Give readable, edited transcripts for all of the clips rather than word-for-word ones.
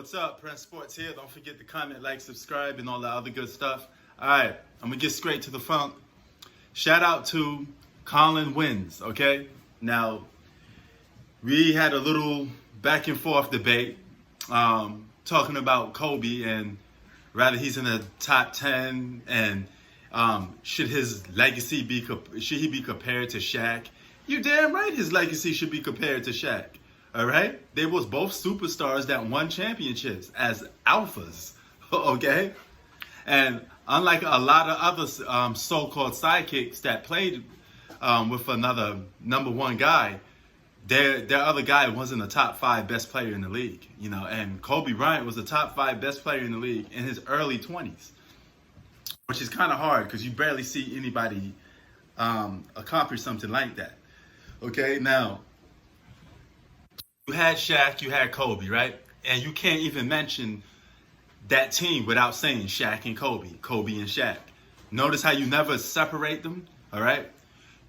What's up? Prince Sports here. Don't forget to comment, like, subscribe, and all that other good stuff. All right, I'm going to get straight to the funk. Shout out to Colin Wins, okay? Now, we had a little back and forth debate talking about Kobe and rather he's in the top 10 and should his legacy should he be compared to Shaq? You're damn right his legacy should be compared to Shaq. All right? They was both superstars that won championships as alphas, okay? And unlike a lot of other so-called sidekicks that played with another number one guy, their other guy wasn't a top 5 best player in the league, you know. And Kobe Bryant was a top 5 best player in the league in his early 20s, which is kind of hard because you barely see anybody accomplish something like that. Okay, now, you had Shaq, you had Kobe, right? And you can't even mention that team without saying Shaq and Kobe, Kobe and Shaq. Notice how you never separate them, all right?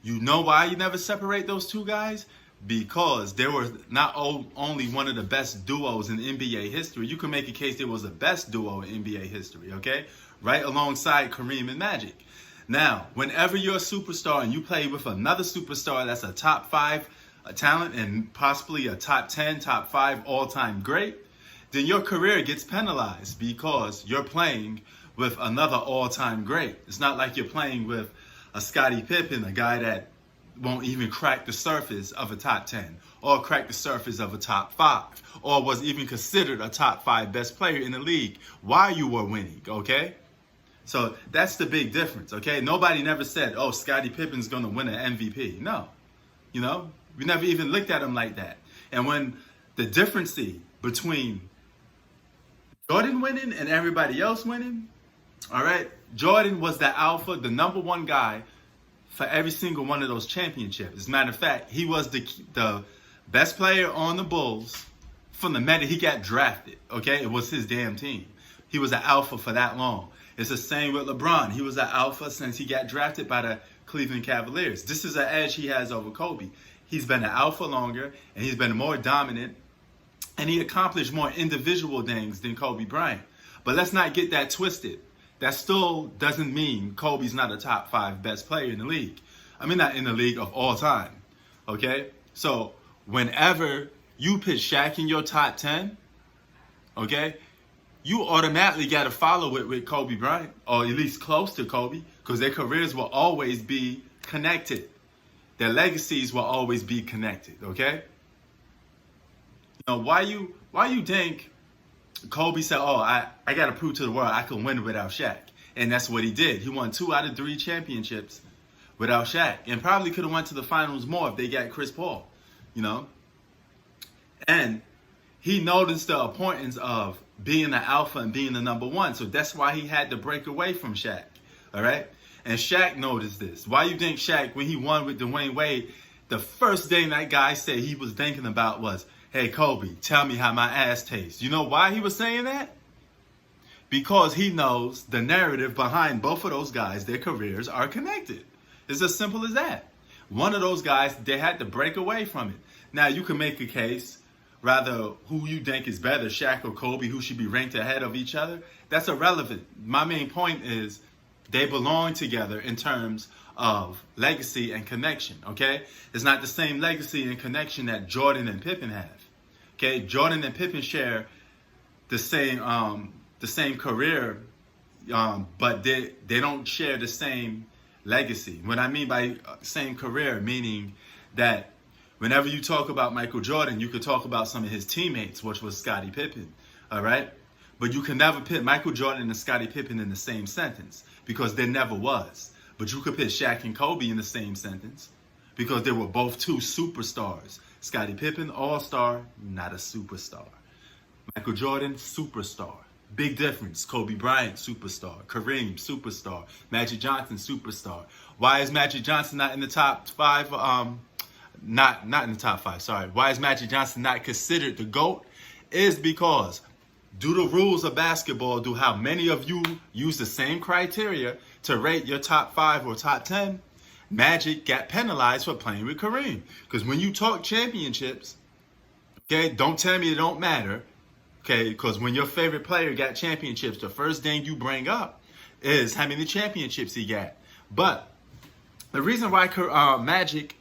You know why you never separate those two guys? Because they were not only one of the best duos in NBA history. You can make a case they was the best duo in NBA history, okay? Right alongside Kareem and Magic. Now, whenever you're a superstar and you play with another superstar that's a top 5 talent and possibly a top 10, top 5 all-time great, then your career gets penalized because you're playing with another all-time great. It's not like you're playing with a Scottie Pippen, a guy that won't even crack the surface of a top 10 or crack the surface of a top 5 or was even considered a top 5 best player in the league while you were winning, okay? So that's the big difference, okay? Nobody never said, oh, Scottie Pippen's going to win an MVP. No, you know? We never even looked at him like that. And when the difference between Jordan winning and everybody else winning, all right, Jordan was the alpha, the number one guy for every single one of those championships. As a matter of fact, he was the best player on the Bulls from the minute he got drafted, okay? It was his damn team. He was an alpha for that long. It's the same with LeBron. He was an alpha since he got drafted by the Cleveland Cavaliers. This is an edge he has over Kobe. He's been an alpha longer, and he's been more dominant, and he accomplished more individual things than Kobe Bryant. But let's not get that twisted. That still doesn't mean Kobe's not a top 5 best player in the league. I mean, not in the league of all time, okay? So whenever you put Shaq in your top 10, okay, you automatically got to follow it with Kobe Bryant, or at least close to Kobe, because their careers will always be connected. Their legacies will always be connected, okay? You know, why you think Kobe said, oh, I got to prove to the world I can win without Shaq. And that's what he did. He won 2 out of 3 championships without Shaq. And probably could have went to the finals more if they got Chris Paul, you know? And he noticed the importance of being the alpha and being the number one. So that's why he had to break away from Shaq, all right? And Shaq noticed this. Why you think Shaq, when he won with Dwayne Wade, the first thing that guy said he was thinking about was, hey, Kobe, tell me how my ass tastes. You know why he was saying that? Because he knows the narrative behind both of those guys, their careers are connected. It's as simple as that. One of those guys, they had to break away from it. Now, you can make a case, rather who you think is better, Shaq or Kobe, who should be ranked ahead of each other. That's irrelevant. My main point is, they belong together in terms of legacy and connection, okay? It's not the same legacy and connection that Jordan and Pippen have, okay? Jordan and Pippen share the same career, but they don't share the same legacy. What I mean by same career, meaning that whenever you talk about Michael Jordan, you could talk about some of his teammates, which was Scottie Pippen, all right? But you can never put Michael Jordan and Scottie Pippen in the same sentence because there never was. But you could put Shaq and Kobe in the same sentence because they were both 2 superstars. Scottie Pippen, all-star, not a superstar. Michael Jordan, superstar. Big difference. Kobe Bryant, superstar. Kareem, superstar. Magic Johnson, superstar. Why is Magic Johnson not in the top 5? Not in the top 5, sorry. Why is Magic Johnson not considered the GOAT? Is because do the rules of basketball, do how many of you use the same criteria to rate your top 5 or top 10? Magic got penalized for playing with Kareem. Because when you talk championships, okay, don't tell me it don't matter. Okay, because when your favorite player got championships, the first thing you bring up is how many championships he got. But the reason why Magic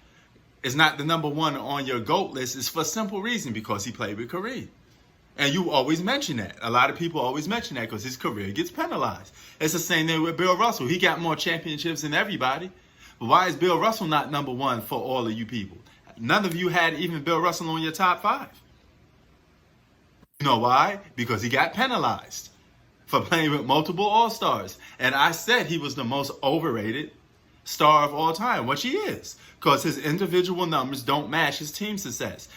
is not the number one on your GOAT list is for a simple reason, because he played with Kareem. And you always mention that. A lot of people always mention that because his career gets penalized. It's the same thing with Bill Russell. He got more championships than everybody. But why is Bill Russell not number one for all of you people? None of you had even Bill Russell on your top 5. You know why? Because he got penalized for playing with multiple All-Stars. And I said he was the most overrated star of all time, which he is, because his individual numbers don't match his team success.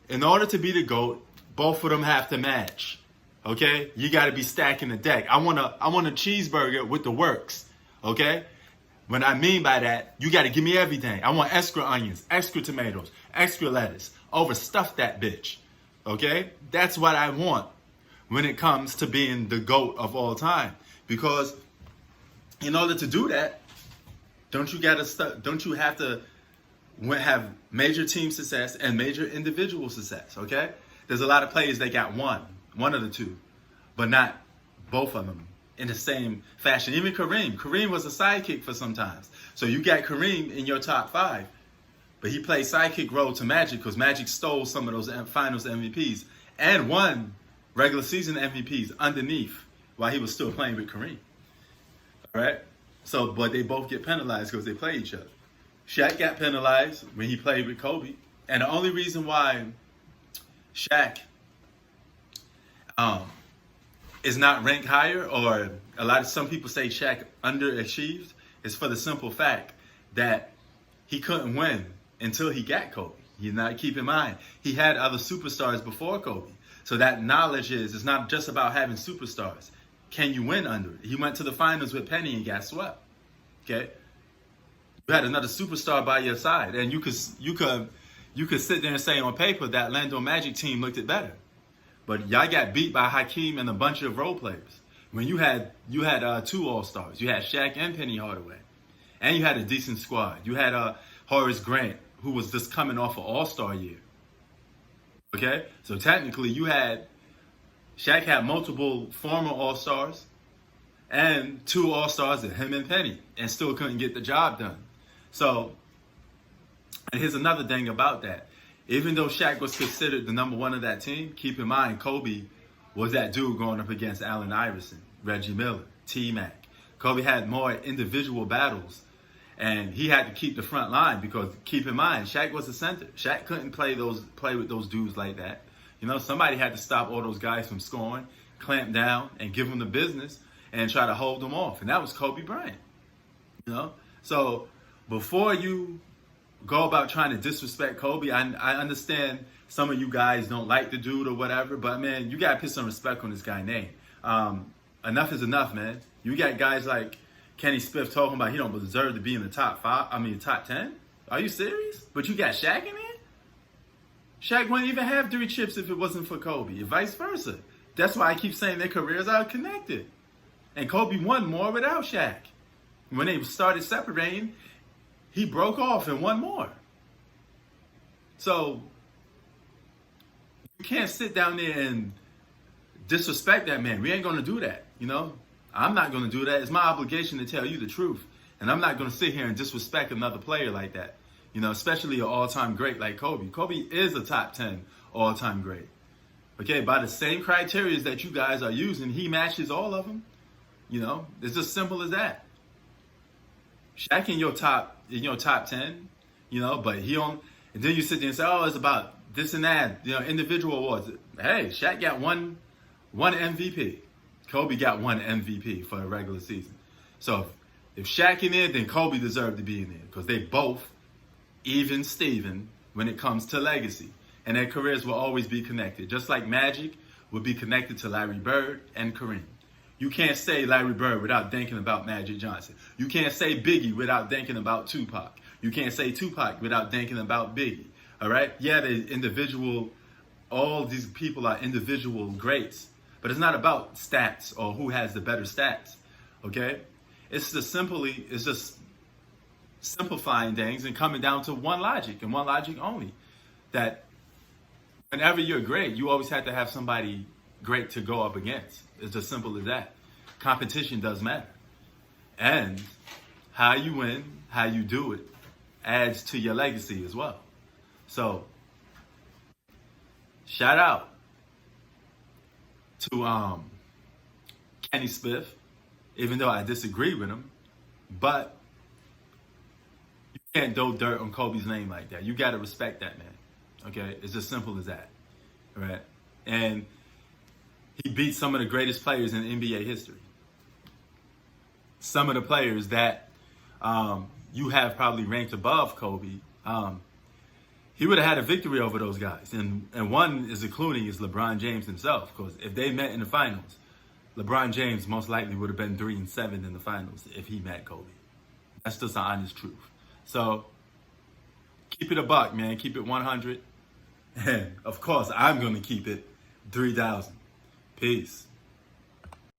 In order to be the GOAT, both of them have to match. Okay? You got to be stacking the deck. I want a cheeseburger with the works. Okay? What I mean by that, you got to give me everything. I want extra onions, extra tomatoes, extra lettuce. Overstuff that bitch. Okay? That's what I want when it comes to being the GOAT of all time. Because in order to do that, don't you have to have major team success and major individual success, okay? There's a lot of players that got one of the two, but not both of them in the same fashion. Even Kareem was a sidekick for sometimes. So you got Kareem in your top 5, but he played sidekick role to Magic because Magic stole some of those finals MVPs and won regular season MVPs underneath while he was still playing with Kareem. All right? So, but they both get penalized because they play each other. Shaq got penalized when he played with Kobe. And the only reason why Shaq is not ranked higher, or some people say Shaq underachieved, is for the simple fact that he couldn't win until he got Kobe. Keep in mind, he had other superstars before Kobe. So that knowledge it's not just about having superstars. Can you win under it? He went to the finals with Penny and got swept. Okay? You had another superstar by your side, and you could sit there and say on paper that Orlando Magic team looked it better. But y'all got beat by Hakeem and a bunch of role players. When you had 2 All-Stars. You had Shaq and Penny Hardaway. And you had a decent squad. You had Horace Grant, who was just coming off an All-Star year. Okay? So technically Shaq had multiple former All-Stars and 2 All-Stars, him and Penny, and still couldn't get the job done. So, and here's another thing about that. Even though Shaq was considered the number 1 of that team, keep in mind Kobe was that dude going up against Allen Iverson, Reggie Miller, T-Mac. Kobe had more individual battles, and he had to keep the front line because, keep in mind, Shaq was the center. Shaq couldn't play with those dudes like that. You know, somebody had to stop all those guys from scoring, clamp down, and give them the business and try to hold them off. And that was Kobe Bryant. You know? So before you go about trying to disrespect Kobe, I understand some of you guys don't like the dude or whatever, but man, you gotta put some respect on this guy's name. Enough is enough, man. You got guys like Kenny Smith talking about he don't deserve to be in the top 10. Are you serious? But you got Shaq in there? Shaq wouldn't even have 3 chips if it wasn't for Kobe, and vice versa. That's why I keep saying their careers are connected. And Kobe won more without Shaq. When they started separating, he broke off and won more. So you can't sit down there and disrespect that man. We ain't going to do that, you know? I'm not going to do that. It's my obligation to tell you the truth. And I'm not going to sit here and disrespect another player like that. You know, especially an all-time great like Kobe. Kobe is a top 10 all-time great. Okay, by the same criteria that you guys are using, he matches all of them. You know, it's as simple as that. Shaq in your top 10, you know, but he on, and then you sit there and say, oh, it's about this and that, you know, individual awards. Hey, Shaq got one MVP. Kobe got 1 MVP for a regular season. So if Shaq in there, then Kobe deserved to be in there because they both even Steven when it comes to legacy. And their careers will always be connected. Just like Magic would be connected to Larry Bird and Kareem. You can't say Larry Bird without thinking about Magic Johnson. You can't say Biggie without thinking about Tupac. You can't say Tupac without thinking about Biggie. All right? Yeah, they're individual. All these people are individual greats. But it's not about stats or who has the better stats. Okay? It's just simplifying things and coming down to one logic and one logic only. That whenever you're great, you always have to have somebody great to go up against. It's just simple as that. Competition does matter. And how you win, how you do it, adds to your legacy as well. So, shout out to Kenny Smith, even though I disagree with him, but you can't throw dirt on Kobe's name like that. You got to respect that man. Okay, it's just simple as that, right? And he beat some of the greatest players in NBA history. Some of the players that you have probably ranked above Kobe, he would have had a victory over those guys. And one is including is LeBron James himself, because if they met in the finals, LeBron James most likely would have been 3-7 in the finals if he met Kobe. That's just the honest truth. So keep it a buck, man. Keep it 100. And of course, I'm going to keep it 3,000. Peace.